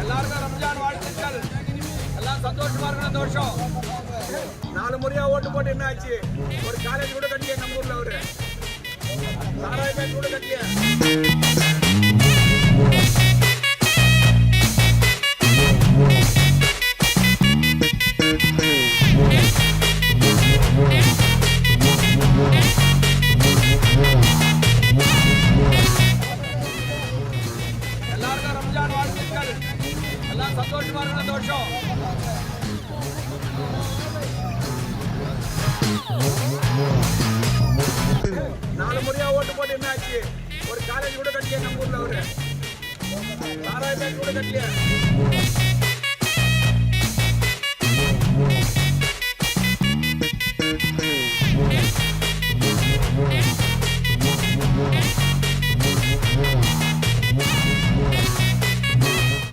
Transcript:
எல்லாருக்கும் ரம்ஜான் வாழ்த்துக்கள். எல்லாம் சந்தோஷமா இருக்கணும் இந்த வருஷம். 4 முறையா ஓட்டு போட்டு என்ன ஆச்சு? ஒரு காலேஜ் கூட கட்டிய நம்ம ஊர்ல அவரு சாராய பேங்க் கூட கட்டிய. எல்லாருக்கும் ரம்ஜான் வாழ்த்துக்கள். எல்லாம் சந்தோஷமா இருக்கணும் இந்த வருஷம். நாலு முறையா ஓட்டு போட்டு என்ன ஆச்சு? ஒரு காலேஜ் கூட கட்டிய நம்ம ஊர்ல அவரு சாராய பேங்க் கூட கட்டிய.